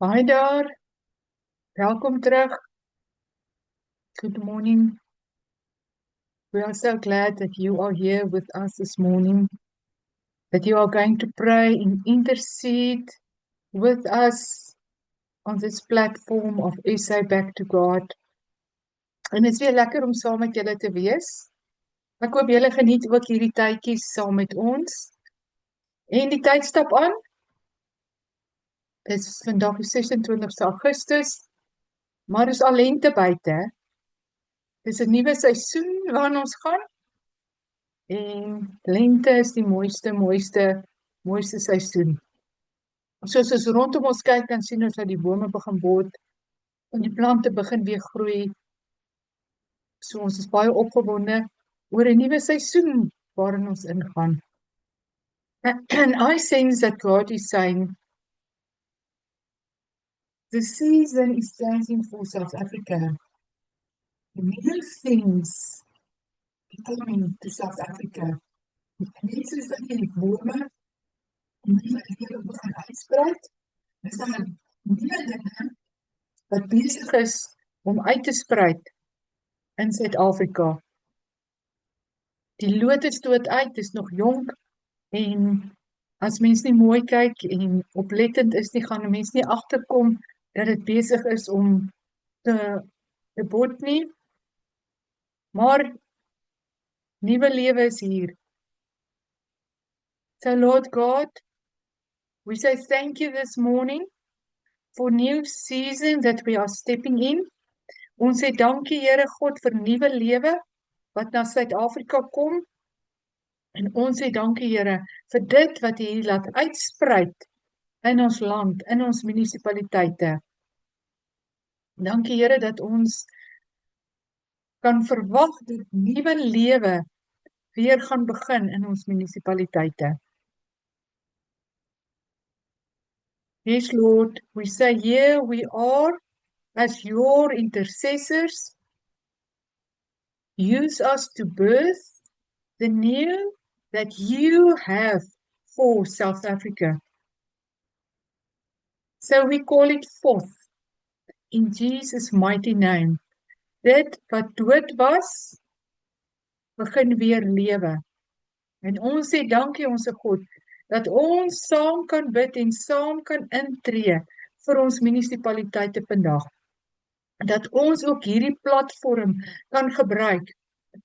Hi daar, welkom terug. Good morning. We are so glad that you are here with us this morning, that you are going to pray and intercede with us on this platform of SA Back to God. En het is weer lekker om saam met julle te wees. Ek hoop julle geniet ook hierdie tydjies saam met ons. En die tyd stap aan. Dit is vandag die 26 Augustus, maar is al lente buite. Dis 'n nuwe seisoen waarin ons gaan. En lente is die mooiste seisoen. Soos ons rondom ons kyk, dan sien ons dat die bome begin bot en die plante begin weer groei. So ons is baie opgewonde oor 'n nuwe seisoen waarin ons ingaan. And I sense that God is saying, the season is changing for South Africa. New things are coming to South Africa. Mense is dat die bome nuwe lewe begin uitspreid. Is daar nuwe dinge wat besig is om uit te spruit in Suid-Afrika. Die lotus stoot uit, is nog jonk en as mens nie mooi kyk en oplettend is nie, gaan 'n mens nie agterkom dat dit besig is om te bot nie. Maar nuwe lewe is hier. So Lord God, we say thank you this morning for new season that we are stepping in. Ons sê dankie Here God vir nuwe lewe wat na Suid-Afrika kom. En ons sê dankie Here vir dit wat U hier laat uitspruit in ons land, in ons munisipaliteite. Dankie Here dat ons kan verwag dat nuwe lewe weer gaan begin in ons munisipaliteite. Yes Lord, we say here we are as your intercessors. Use us to birth the new that you have for South Africa. So we call it forth in Jesus' mighty name. Dit wat dood was, begin weer lewe. En ons sê dankie ons God, dat ons saam kan bid en saam kan intree vir ons munisipaliteite vandag. Dat ons ook hierdie platform kan gebruik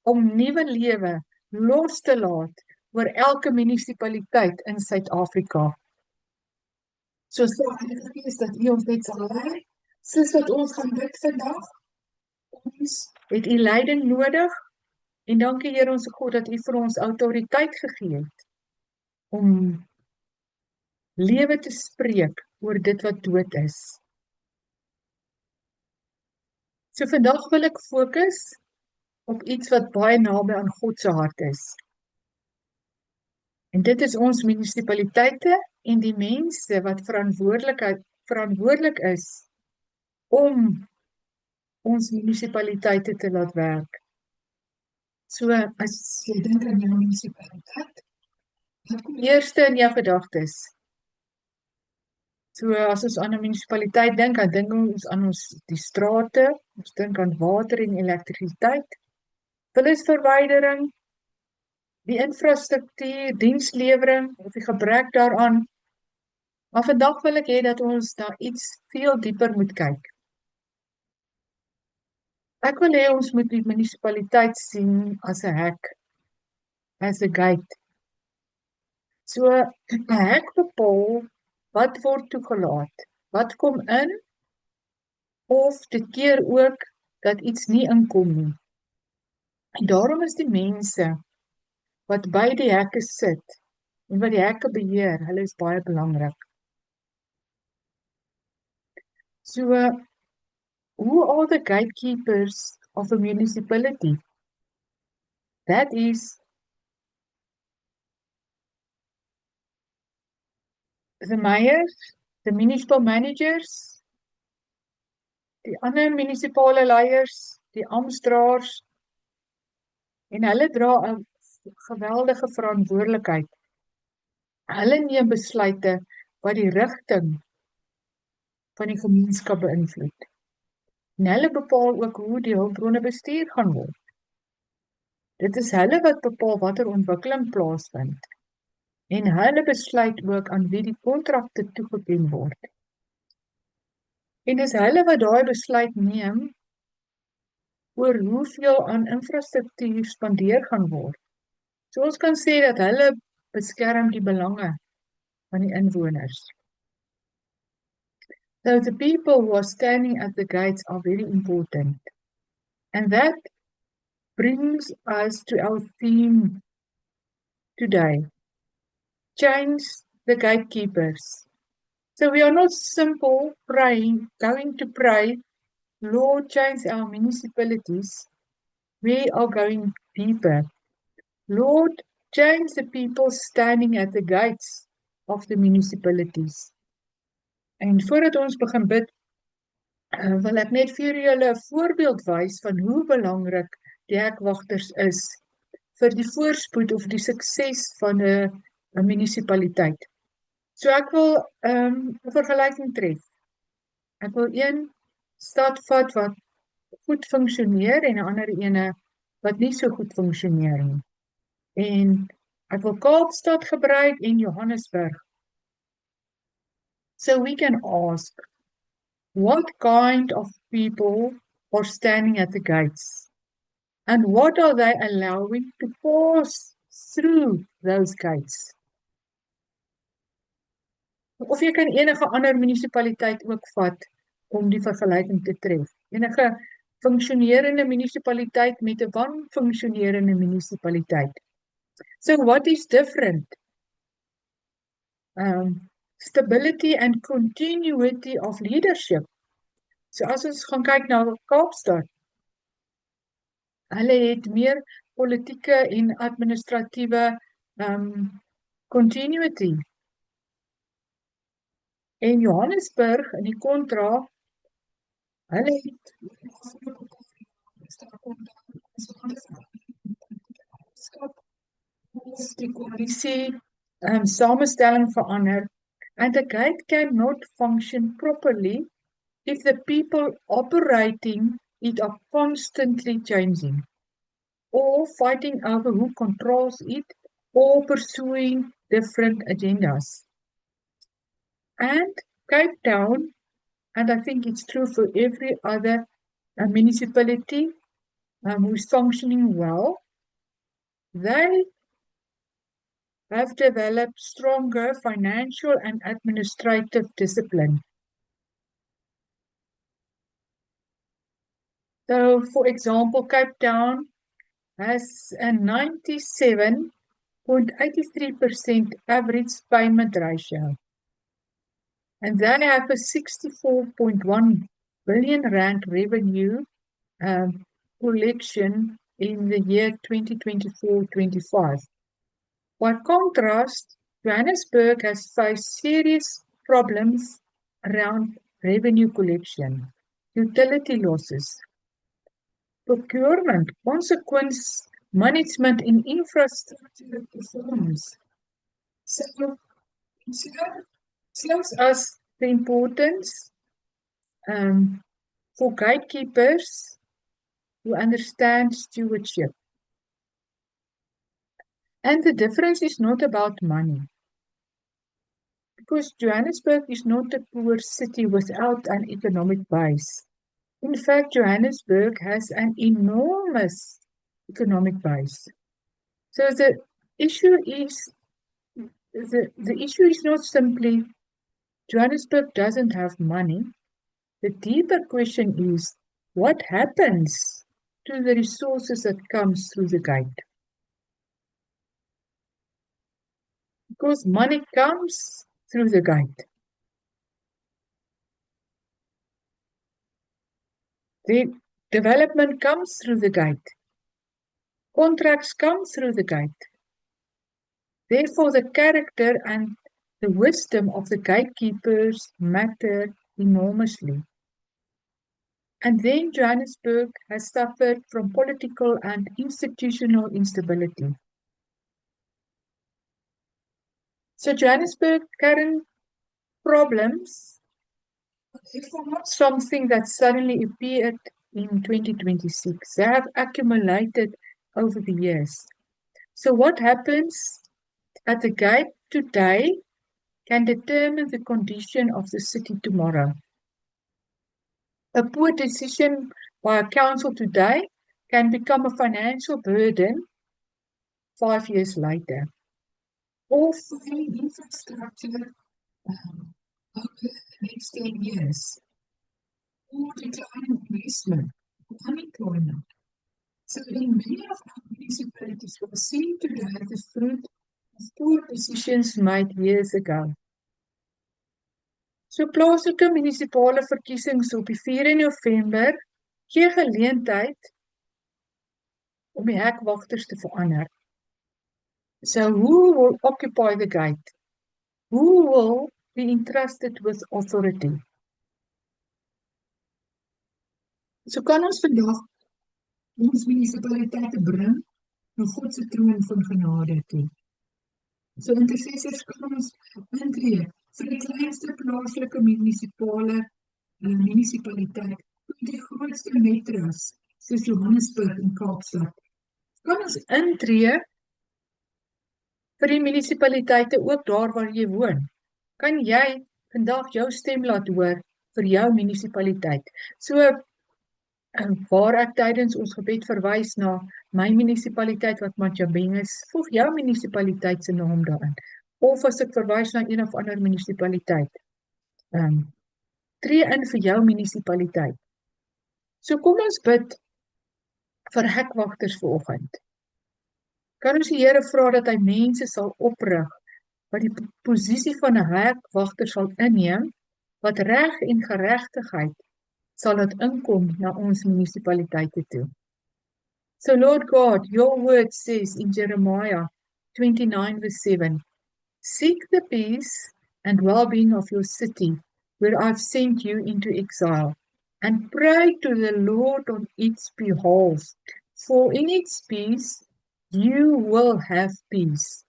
om nuwe lewe los te laat oor elke munisipaliteit in Suid-Afrika. So Heilige Gees dat U ons net sal lei, soos wat ons gaan bid vandag. Ons het U leiding nodig en dankie Here ons God dat U vir ons autoriteit gegee het om lewe te spreek oor dit wat dood is. So vandag wil ek fokus op iets wat baie naby aan God se hart is. En dit is ons munisipaliteite en die mense wat verantwoordelik is om ons munisipaliteite te laat werk. So as jy dink aan jou munisipaliteit, wat kom eerste in jou gedagtes? So as ons aan 'n munisipaliteit dink, dan dink ons aan die strate, ons dink aan water en elektrisiteit, vullisverwydering, die infrastruktuur, dienslewering of die gebrek daaraan. Maar vandag wil ek hê dat ons na iets veel dieper moet kyk. Ek wil hê ons moet die munisipaliteit sien as 'n hek, as 'n gate. So 'n hek bepaal wat word toegelaat, wat kom in, of dit keer ook dat iets nie inkom nie. En daarom is die mense wat by die hekke sit en wat die hekke beheer, hulle is baie belangrik. So, who are the gatekeepers of a municipality? That is the mayors, the municipal managers, die ander munisipale leiers, die amptdraers, en hulle dra 'n geweldige verantwoordelikheid. Hulle neem besluite wat die rigting van die gemeenskap beïnvloed. En hulle bepaal ook hoe die hulpbronne bestuur gaan word. Dit is hulle wat bepaal watter ontwikkeling plaasvind. En hulle besluit ook aan wie die kontrakte toegeken word. En dis hulle wat daai besluit neem oor hoeveel aan infrastruktuur spandeer gaan word. So ons kan sê dat hulle beskerm die belange van die inwoners. So the people who are standing at the gates are very important. And that brings us to our theme today. Change the gatekeepers. So we are not simple praying, going to pray, Lord, change our municipalities. We are going deeper. Lord, change the people standing at the gates of the municipalities. En voordat ons begin bid, wil ek net vir julle 'n voorbeeld wys van hoe belangrik die hekwagters is vir die voorspoed of die sukses van 'n munisipaliteit. So ek wil 'n vergelyking tref. Ek wil een stad vat wat goed funksioneer en 'n ander ene wat nie so goed funksioneer nie. En ek wil Kaapstad gebruik en Johannesburg. So we can ask, what kind of people are standing at the gates? And what are they allowing to pass through those gates? Of jy kan enige ander munisipaliteit ook vat om die vergelyking te tref. Enige funksionerende munisipaliteit met 'n wanfunksionerende munisipaliteit. So what is different? Stability and continuity of leadership. So as ons gaan kyk na Kaapstad, hulle het meer politieke en administratiewe continuity. En Johannesburg in die kontra, hulle het die koalisie samestelling verander, and the gate cannot function properly if the people operating it are constantly changing, or fighting over who controls it, or pursuing different agendas. And Cape Town, and I think it's true for every other municipality who's functioning well, they have developed stronger financial and administrative discipline. So, for example, Cape Town has a 97.83% average payment ratio. And they have a 64.1 billion rand revenue collection in the year 2024-25. By contrast, Johannesburg has faced serious problems around revenue collection, utility losses, procurement, consequence management in infrastructure performance. So it shows us the importance for gatekeepers who understand stewardship. And the difference is not about money, because Johannesburg is not a poor city without an economic base. In fact, Johannesburg has an enormous economic base. So the issue is not simply Johannesburg doesn't have money. The deeper question is, what happens to the resources that comes through the gate? Because money comes through the gate. The development comes through the gate. Contracts come through the gate. Therefore, the character and the wisdom of the gatekeepers matter enormously. And then Johannesburg has suffered from political and institutional instability. So Johannesburg's current problems It's not something that suddenly appeared in 2026. They have accumulated over the years. So what happens at the gate today can determine the condition of the city tomorrow. A poor decision by a council today can become a financial burden 5 years later. Or failing infrastructure over the next 10 years. Or declining investment, or unemployment. So in many of our municipalities, we're seeing today the fruit of poor decisions made years ago. So plaaslike munisipale verkiesings op die 4 November gee geleentheid om die hekwagters te verander. So who will occupy the gate? Who will be entrusted with authority? So kan ons vandag ons munisipaliteite bring na God se troon van genade toe. So intercessors kan ons intree vir die kleinste plaaslike munisipaliteit, die grootste metros soos Johannesburg en Kaapstad. Kan ons intree vir die munisipaliteite ook daar waar jy woon? Kan jy vandag jou stem laat hoor vir jou munisipaliteit? So waar ek tydens ons gebed verwys na my munisipaliteit wat Matjabeng is, voeg jou munisipaliteit se naam daarin. Of as ek verwys na een of ander munisipaliteit, tree in vir jou munisipaliteit. So kom ons bid vir hekwagters vanoggend. Kan ons die Here vra dat hy mense sal oprig wat die posisie van 'n hekwagter sal inneem, wat reg en geregtigheid sal dit inkom na ons munisipaliteite toe. So Lord God, your word says in Jeremiah 29 verse 7, seek the peace and well-being of your city, where I've sent you into exile, and pray to the Lord on its behalf, for in its peace you will have peace.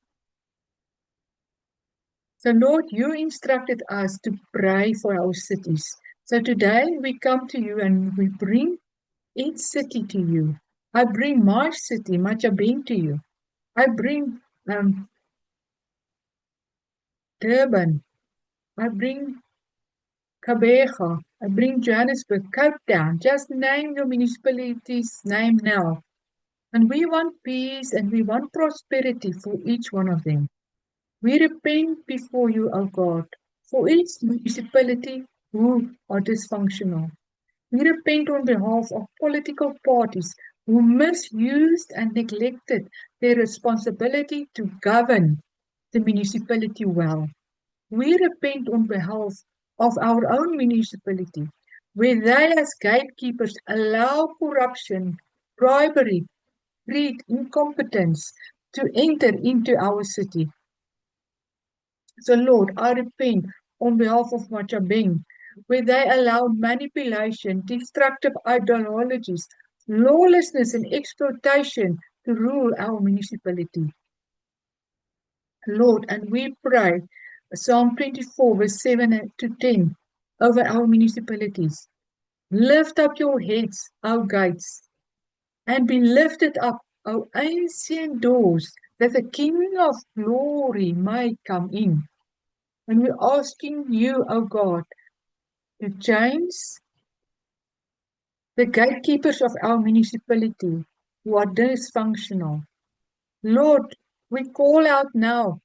So Lord, you instructed us to pray for our cities. So today we come to you and we bring each city to you. I bring my city, Matjabeng, to you. I bring Durban. I bring Kabega. I bring Johannesburg, Cape Town. Just name your municipality's name now. And we want peace and we want prosperity for each one of them. We repent before you, O God, for each municipality who are dysfunctional. We repent on behalf of political parties who misused and neglected their responsibility to govern the municipality well. We repent on behalf of our own municipality, where they as gatekeepers allow corruption, bribery, greed, incompetence to enter into our city. So Lord, I repent on behalf of Matjabeng, where they allow manipulation, destructive ideologies, lawlessness and exploitation to rule our municipality. Lord, and we pray Psalm 24 verse 7 to 10 over our municipalities. Lift up your heads, O gates, and be lifted up, O ancient doors, that the King of glory may come in. And we're asking you, O God, to change the gatekeepers of our municipality who are dysfunctional. Lord, we call out now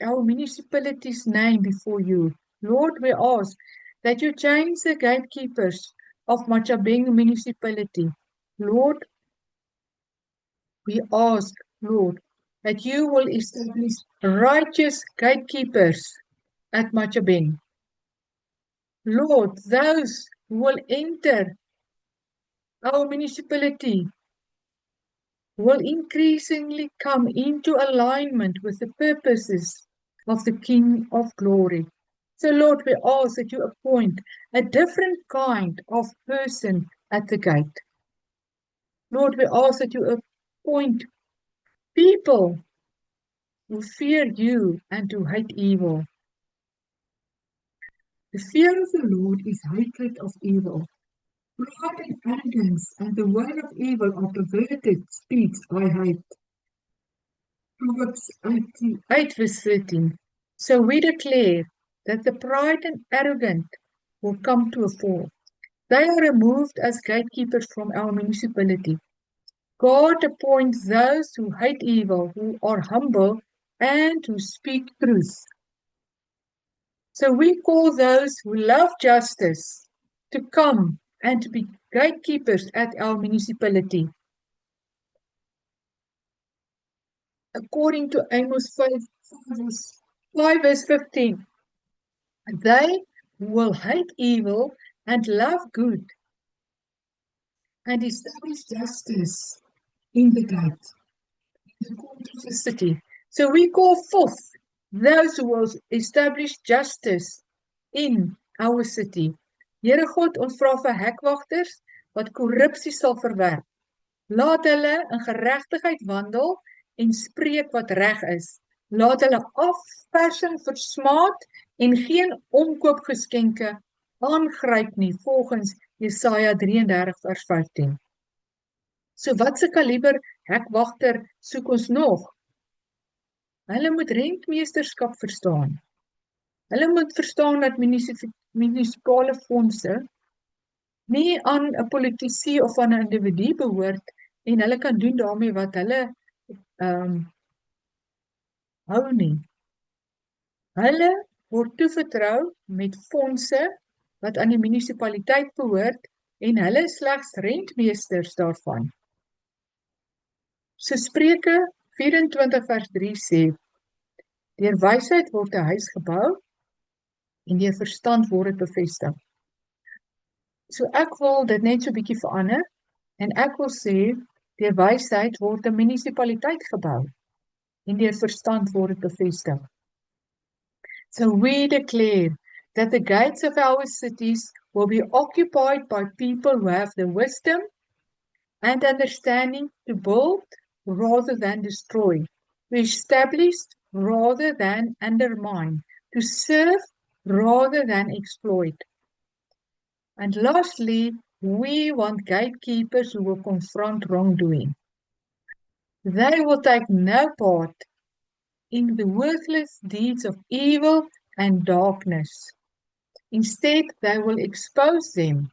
our municipality's name before you. Lord, we ask that you change the gatekeepers of Matjabeng municipality. Lord, we ask, Lord, that you will establish righteous gatekeepers at Matjabeng. Lord, those who will enter our municipality will increasingly come into alignment with the purposes of the King of Glory. So Lord, we ask that you appoint a different kind of person at the gate. Lord, we ask that you appoint people who fear you and who hate evil. The fear of the Lord is hatred of evil. Pride and arrogance and the way of evil are perverted speech I hate. Proverbs 8 verse 13. So we declare that the pride and arrogant will come to a fall. They are removed as gatekeepers from our municipality. God appoints those who hate evil, who are humble, and who speak truth. So we call those who love justice to come and to be gatekeepers at our municipality. According to Amos 5 verse 15, they will hate evil and love good and establish justice in the gate, in the court of the city. So we call forth those who will establish justice in our city. Here God, ons vra vir hekwagters wat korrupsie sal verwerp. Laat hulle in geregtigheid wandel en spreek wat reg is. Laat hulle afpersing versmaad en geen omkoopgeskenke aangryp nie, volgens Jesaja 33 vers 15. So watse kaliber hekwagter soek ons nog? Hulle moet rentmeesterskap verstaan. Hulle moet verstaan dat munisipale fondse nie aan 'n politisie of aan 'n individu behoort en hulle kan doen daarmee wat hulle hou nie. Hulle word toevertrou met fondse wat aan die munisipaliteit behoort en hulle is slegs rentmeesters daarvan. So Spreuke 24 vers 3 sê, deur wysheid word 'n huis gebou en deur verstand word dit bevestig. So ek wil dit net so 'n bietjie verander en ek wil sê, deur wysheid word 'n munisipaliteit gebou en deur verstand word dit bevestig. So we declare that the gates of our cities will be occupied by people who have the wisdom and understanding to build rather than destroy, to establish rather than undermine, to serve rather than exploit. And lastly, we want gatekeepers who will confront wrongdoing. They will take no part in the worthless deeds of evil and darkness. Instead, they will expose them.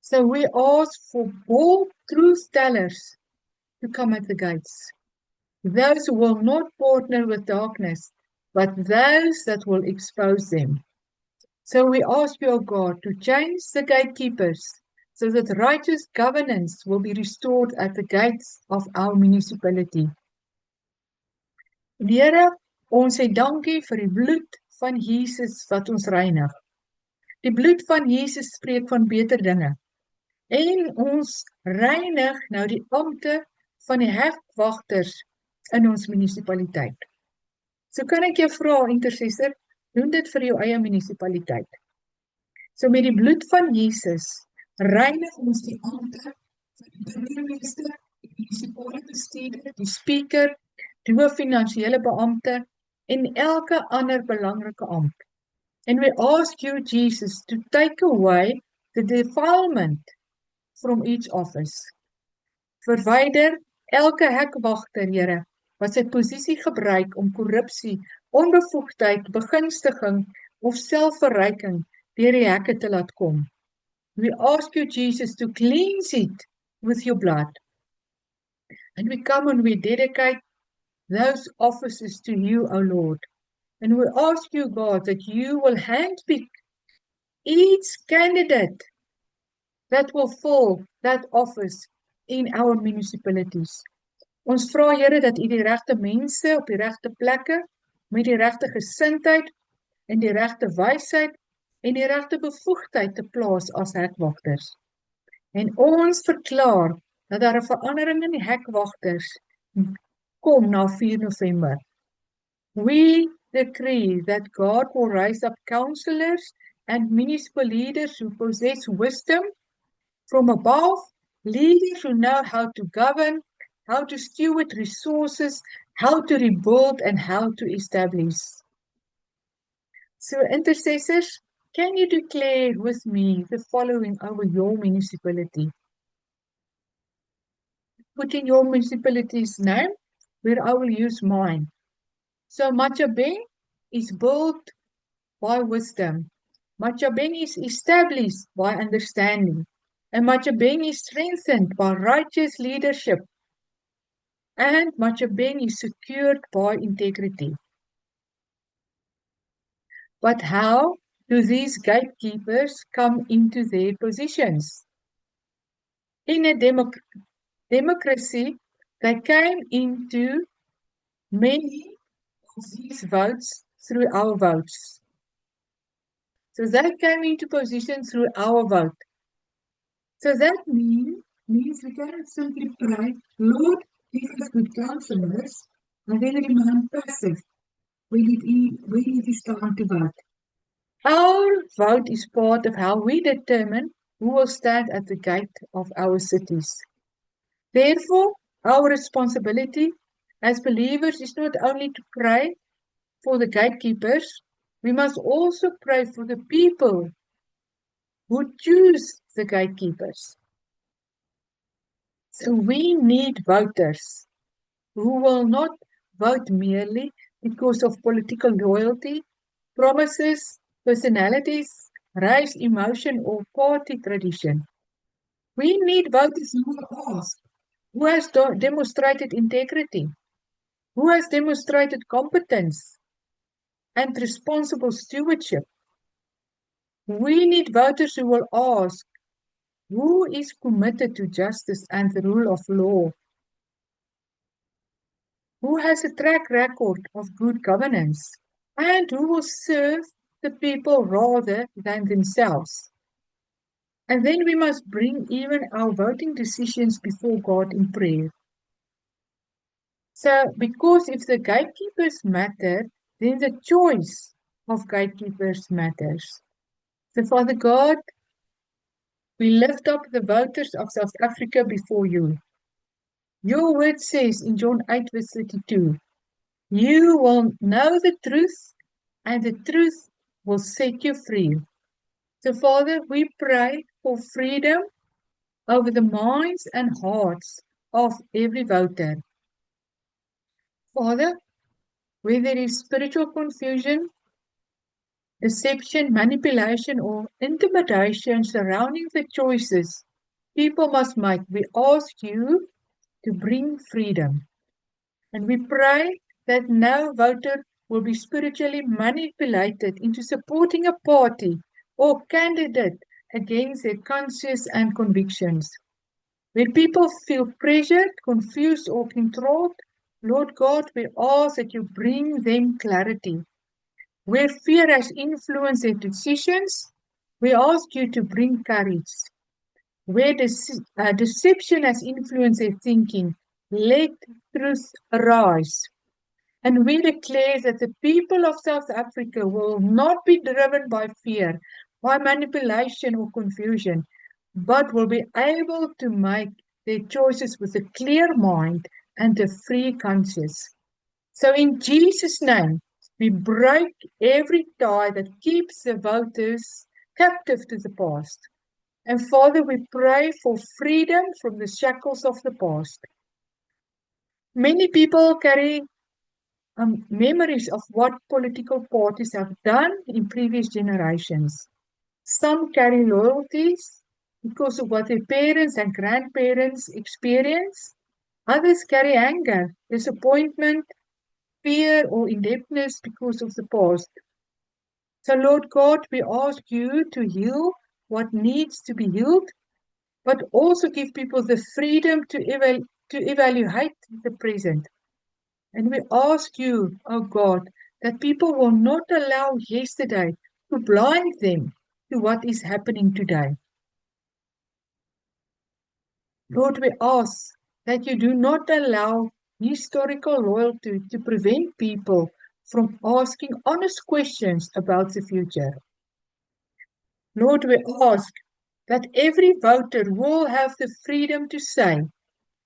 So we ask for bold truth tellers to come at the gates. Those who will not partner with darkness, but those that will expose them. So we ask you, O God, to change the gatekeepers so that righteous governance will be restored at the gates of our municipality. Here, ons sê dankie vir die bloed van Jesus wat ons reinig. Die bloed van Jesus spreek van beter dinge. En ons reinig nou die ampte van die hegwagters in ons munisipaliteit. So kan ek jou vra, intercessor, doen dit vir jou eie munisipaliteit. So met die bloed van Jesus reinig ons die ampte van die burgemeester, die munisipale bestuurder, die speaker, die hooffinansiële beampte en elke ander belangrike ampt. And we ask you, Jesus, to take away the defilement from each office. Verwyder elke hekwagter, Here, wat sy posisie gebruik om korrupsie, onbevoegdheid, begunstiging of selfverryking deur die hekke te laat kom. We ask you, Jesus, to cleanse it with your blood. And we come and we dedicate those offices to you, O Lord. And we ask you, God, that you will handpick each candidate that will fill that office in our municipalities. Ons vra, Here, dat u die regte mense op die regte plekke, met die regte gesindheid en die regte wysheid en die regte bevoegdheid te plaas as hekwagters. En ons verklaar dat daar 'n verandering in die hekwagters kom na 4 November. We decree that God will raise up counselors and municipal leaders who possess wisdom from above, leaders who know how to govern, how to steward resources, how to rebuild, and how to establish. So, intercessors, can you declare with me the following over your municipality? Put in your municipality's name, where I will use mine. So, Machabeng is built by wisdom. Machabeng is established by understanding. And Machabeng is strengthened by righteous leadership. And Machabeng is secured by integrity. But how do these gatekeepers come into their positions? In a democracy, they came into many of these votes through our votes. So they came into position through our vote. So that means we cannot simply pray, Lord, give us good counselors, and then remain passive when it is time to vote. Our vote is part of how we determine who will stand at the gate of our cities. Therefore, our responsibility as believers is not only to pray for the gatekeepers, we must also pray for the people who choose the gatekeepers. So we need voters who will not vote merely because of political loyalty, promises, personalities, race, emotion, or party tradition. We need voters who will ask, who has demonstrated integrity, who has demonstrated competence and responsible stewardship. We need voters who will ask, who is committed to justice and the rule of law? Who has a track record of good governance? And who will serve the people rather than themselves? And then we must bring even our voting decisions before God in prayer. So, because if the gatekeepers matter, then the choice of gatekeepers matters. So, Father God, we lift up the voters of South Africa before you. Your word says in John 8, verse 32, you will know the truth, and the truth will set you free. So, Father, we pray for freedom over the minds and hearts of every voter. Father, where there is spiritual confusion, deception, manipulation, or intimidation surrounding the choices people must make, we ask you to bring freedom. And we pray that no voter will be spiritually manipulated into supporting a party or candidate against their conscience and convictions. When people feel pressured, confused, or controlled, Lord God, we ask that you bring them clarity. Where fear has influenced their decisions, we ask you to bring courage. Where deception has influenced their thinking, let truth arise. And we declare that the people of South Africa will not be driven by fear, by manipulation or confusion, but will be able to make their choices with a clear mind and a free conscience. So in Jesus' name, we break every tie that keeps the voters captive to the past. And Father, we pray for freedom from the shackles of the past. Many people carry memories of what political parties have done in previous generations. Some carry loyalties because of what their parents and grandparents experienced. Others carry anger, disappointment, fear, or indebtedness because of the past. So, Lord God, we ask you to heal what needs to be healed, but also give people the freedom to evaluate the present. And we ask you, oh God, that people will not allow yesterday to blind them to what is happening today. Lord, we ask that you do not allow historical loyalty to prevent people from asking honest questions about the future. Lord, we ask that every voter will have the freedom to say,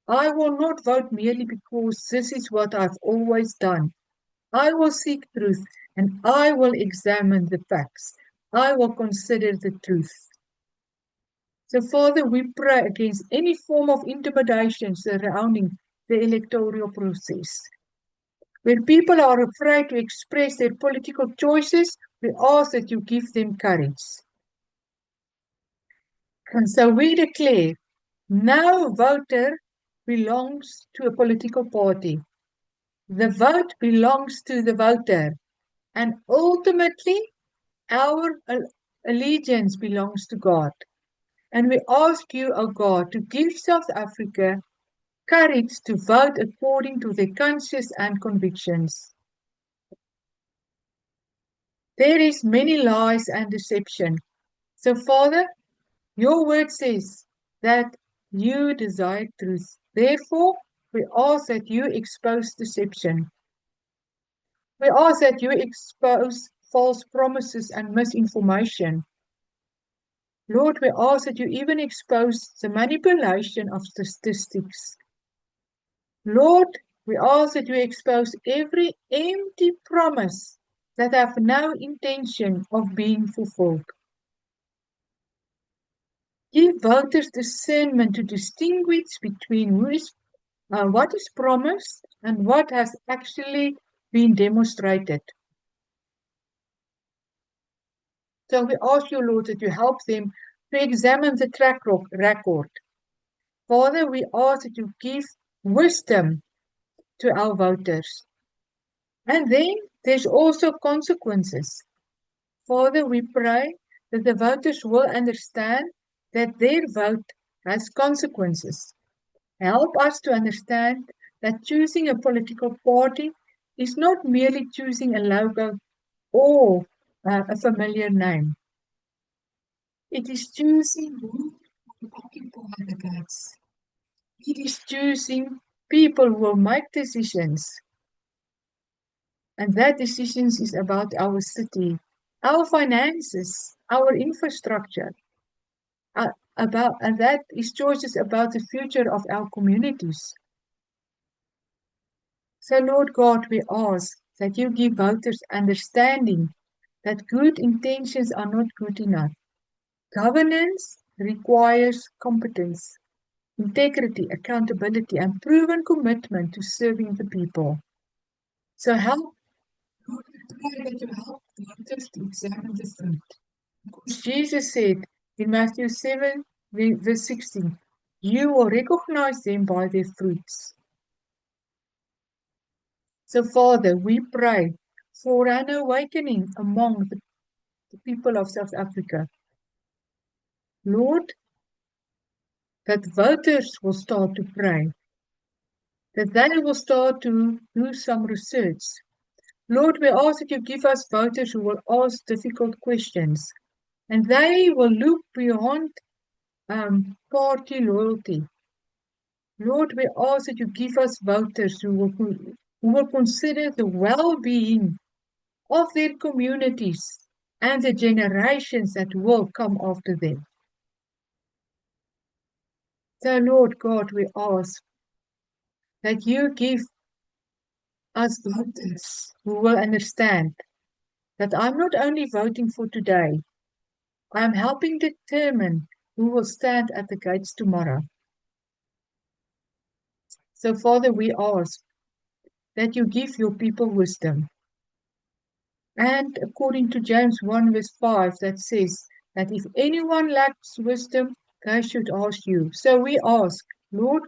I will not vote merely because this is what I've always done, I will seek truth and I will examine the facts. I will consider the truth. So, Father, we pray against any form of intimidation surrounding the electoral process. Where people are afraid to express their political choices, we ask that you give them courage. And so we declare no voter belongs to a political party. The vote belongs to the voter. And ultimately, our allegiance belongs to God. And we ask you, O God, to give South Africa courage to vote according to their conscience and convictions. There is many lies and deception. So, Father, your word says that you desire truth. Therefore, we ask that you expose deception. We ask that you expose false promises and misinformation. Lord, we ask that you even expose the manipulation of statistics. Lord, we ask that you expose every empty promise that have no intention of being fulfilled. Give voters discernment to distinguish between what is promised and what has actually been demonstrated. So we ask you, Lord, that you help them to examine the track record. Father, we ask that you give wisdom to our voters. And then there's also consequences. Father, we pray that the voters will understand that their vote has consequences. Help us to understand that choosing a political party is not merely choosing a logo or a familiar name. It is choosing who will occupy the gates. It is choosing people who will make decisions. And that decisions is about our city, our finances, our infrastructure. And that is choices about the future of our communities. So, Lord God, we ask that you give voters understanding that good intentions are not good enough. Governance requires competence, integrity, accountability, and proven commitment to serving the people. So help, Lord, we pray that you help voters to examine the fruit. Because Jesus said in Matthew 7, verse 16, you will recognize them by their fruits. So, Father, we pray for an awakening among the people of South Africa. Lord, that voters will start to pray, that they will start to do some research. Lord, we ask that you give us voters who will ask difficult questions, and they will look beyond party loyalty. Lord, we ask that you give us voters who will consider the well-being of their communities and the generations that will come after them. So, Lord God, we ask that you give us voters who will understand that I'm not only voting for today, I am helping determine who will stand at the gates tomorrow. So, Father, we ask that you give your people wisdom. And according to James 1 verse 5, that says that if anyone lacks wisdom, they should ask you. So we ask, Lord,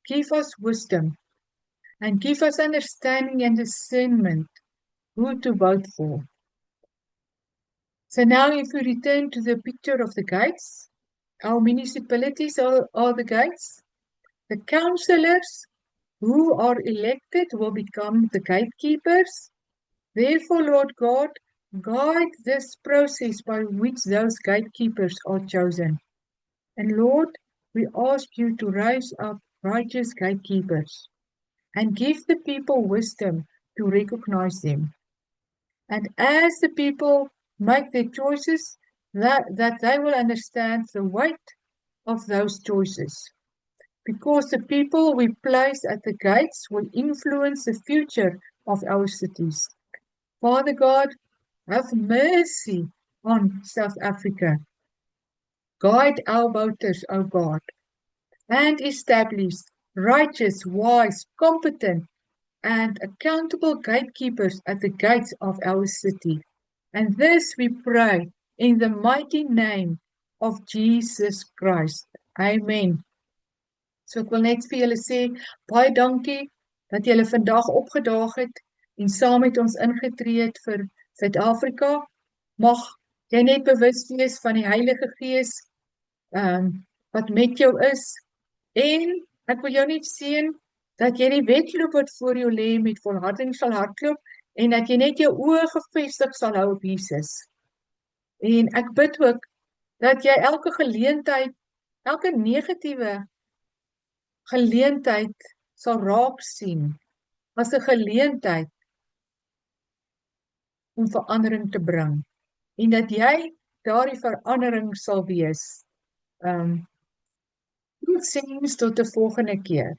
give us wisdom and give us understanding and discernment who to vote for. So now if we return to the picture of the gates, our municipalities are the gates. The councillors who are elected will become the gatekeepers. Therefore, Lord God, guide this process by which those gatekeepers are chosen. And Lord, we ask you to raise up righteous gatekeepers and give the people wisdom to recognize them. And as the people make their choices, that they will understand the weight of those choices. Because the people we place at the gates will influence the future of our cities. Father God, have mercy on South Africa. Guide our voters, O God, and establish righteous, wise, competent, and accountable gatekeepers at the gates of our city. And this we pray in the mighty name of Jesus Christ. Amen. So ek wil net vir julle sê, baie dankie dat julle vandag opgedaag het en saam met ons ingetree het vir Suid-Afrika. Mag jy net bewus wees van die Heilige Gees wat met jou is. En ek wil jou net seën dat jy die wedloop wat voor jou lê met volharding sal hardloop en dat jy net jou oë gefestig sal hou op Jesus. En ek bid ook dat jy elke geleentheid, elke negatiewe geleentheid sal raak sien as 'n geleentheid om verandering te bring en dat jy daardie verandering sal wees. Totsiens tot 'n volgende keer.